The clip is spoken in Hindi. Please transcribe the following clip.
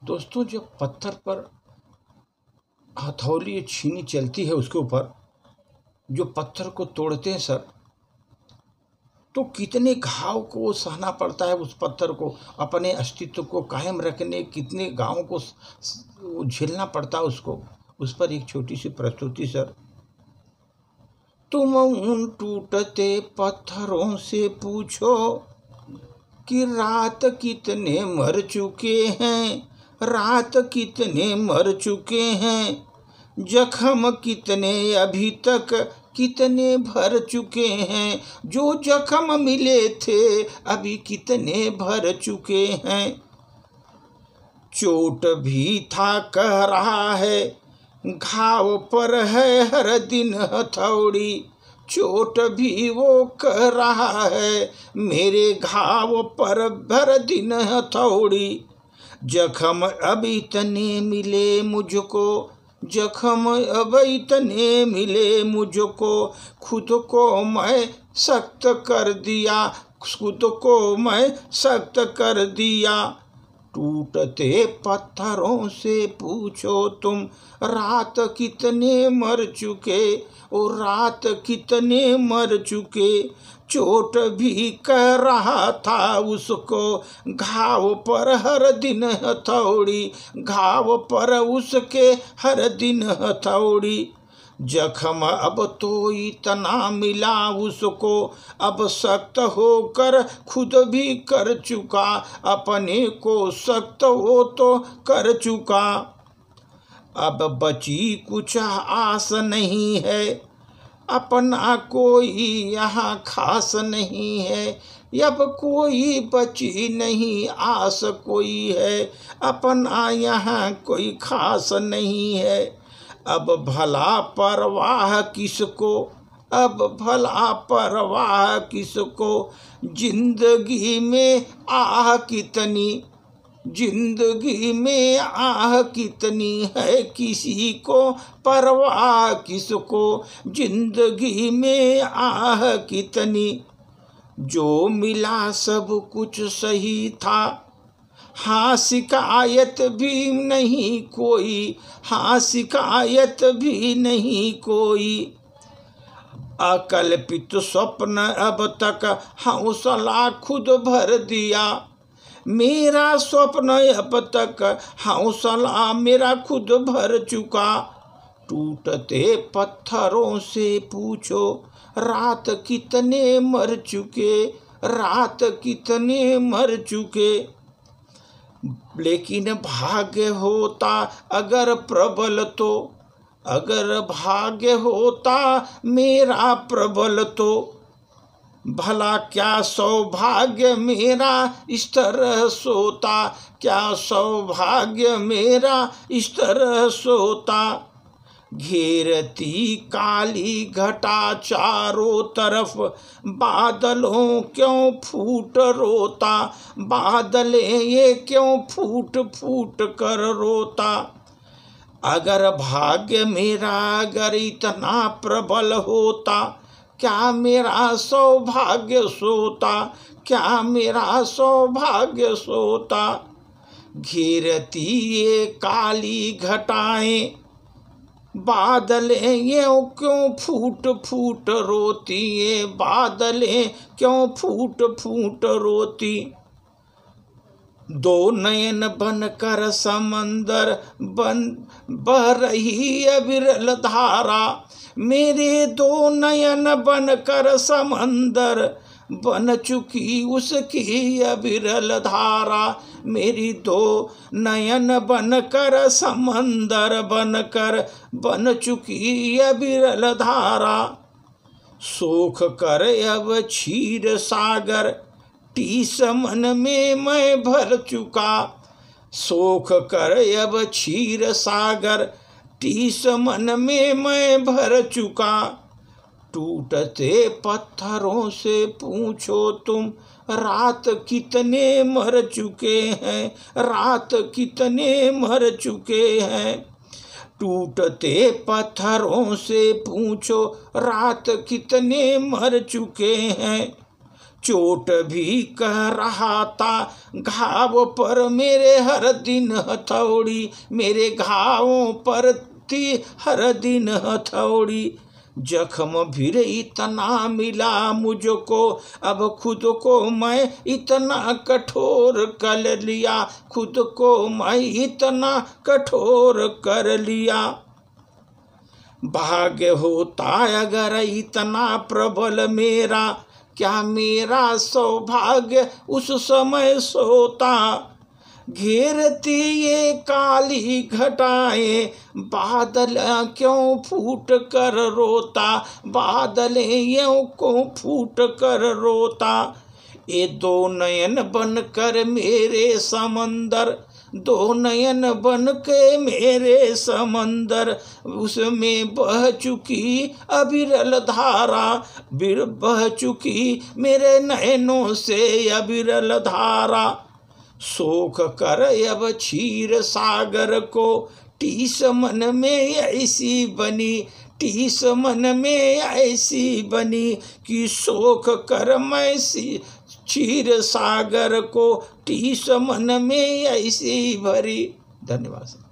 दोस्तों, जब पत्थर पर हथौड़ी या छीनी चलती है, उसके ऊपर जो पत्थर को तोड़ते हैं सर, तो कितने घाव को सहना पड़ता है। उस पत्थर को, अपने अस्तित्व को कायम रखने कितने घावों को झेलना पड़ता है उसको। उस पर एक छोटी सी प्रस्तुति सर। तुम उन टूटते पत्थरों से पूछो कि रात कितने मर चुके हैं, रात कितने मर चुके हैं, जख्म कितने अभी तक कितने भर चुके हैं, जो जख्म मिले थे अभी कितने भर चुके हैं। चोट भी था कह रहा है, घाव पर है हर दिन हथौड़ी, चोट भी वो कह रहा है, मेरे घाव पर हर दिन हथौड़ी। जख्म अब इतने मिले मुझको, जख्म अब इतने मिले मुझको, खुद को मैं सख्त कर दिया, खुद को मैं सख्त कर दिया। टूटते पत्थरों से पूछो तुम, रात कितने मर चुके, ओ रात कितने मर चुके। चोट भी कह रहा था उसको, घाव पर हर दिन हथौड़ी, घाव पर उसके हर दिन हथौड़ी। जख्म अब तो इतना मिला उसको, अब सख्त होकर खुद भी कर चुका, अपने को सख्त वो तो कर चुका। अब बची कुछ आस नहीं है, अपना कोई यहाँ खास नहीं है, अब कोई बची नहीं आस कोई है, अपना यहाँ कोई खास नहीं है। अब भला परवाह किसको, अब भला परवाह किसको, जिंदगी में आह कितनी, जिंदगी में आह कितनी है, किसी को परवाह किसको, जिंदगी में आह कितनी। जो मिला सब कुछ सही था, हाँ शिकायत भी नहीं कोई, हाँ शिकायत भी नहीं कोई। अकल्पित स्वप्न अब तक हौसला खुद भर दिया, मेरा स्वप्न अब तक हौसला मेरा खुद भर चुका। टूटते पत्थरों से पूछो, रात कितने मर चुके, रात कितने मर चुके। लेकिन भाग्य होता अगर प्रबल तो, अगर भाग्य होता मेरा प्रबल तो, भला क्या सौभाग्य मेरा इस तरह सोता, क्या सौभाग्य मेरा इस तरह सोता। घेरती काली घटा चारों तरफ, बादलों क्यों फूट रोता, बादले ये क्यों फूट फूट कर रोता। अगर भाग्य मेरा अगर इतना प्रबल होता, क्या मेरा सौभाग्य सोता, क्या मेरा सौभाग्य सोता। घेरती ये काली घटाएं, बादलें ये क्यों फूट फूट रोती, ये बादलें क्यों फूट फूट रोती। दो नयन बनकर समंदर बन बह रही अविरल धारा, मेरे दो नयन बनकर समंदर बन चुकी उसकी अविरल धारा, मेरी दो नयन बनकर समंदर बनकर बन चुकी अविरल धारा। सोख कर अब क्षीर सागर टीस मन में मैं भर चुका, सोख कर अब क्षीर सागर टीस मन में मैं भर चुका। टूटते पत्थरों से पूछो तुम, रात कितने मर चुके हैं, रात कितने मर चुके हैं। टूटते पत्थरों से पूछो, रात कितने मर चुके हैं। चोट भी कह रहा था घाव पर मेरे हर दिन हथौड़ी, मेरे घावों पर थी हर दिन हथौड़ी। जख्म भी इतना मिला मुझको, अब खुद को मैं इतना कठोर कर लिया, खुद को मैं इतना कठोर कर लिया। भाग्य होता अगर इतना प्रबल मेरा, क्या मेरा सौभाग्य उस समय सोता। घेरती ये काली घटाएं, बादल क्यों फूट कर रोता, बादल यूं को फूट कर रोता। ये दो नयन बन कर मेरे समंदर, दो नयन बन के मेरे समंदर, उसमें बह चुकी अविरल धारा, बह चुकी मेरे नयनों से अविरल धारा। सोख कर अब क्षीर सागर को, टीस मन में ऐसी बनी, टीस मन में ऐसी बनी कि सोख कर मैं क्षीर सागर को, टीस मन में ऐसी भरी। धन्यवाद।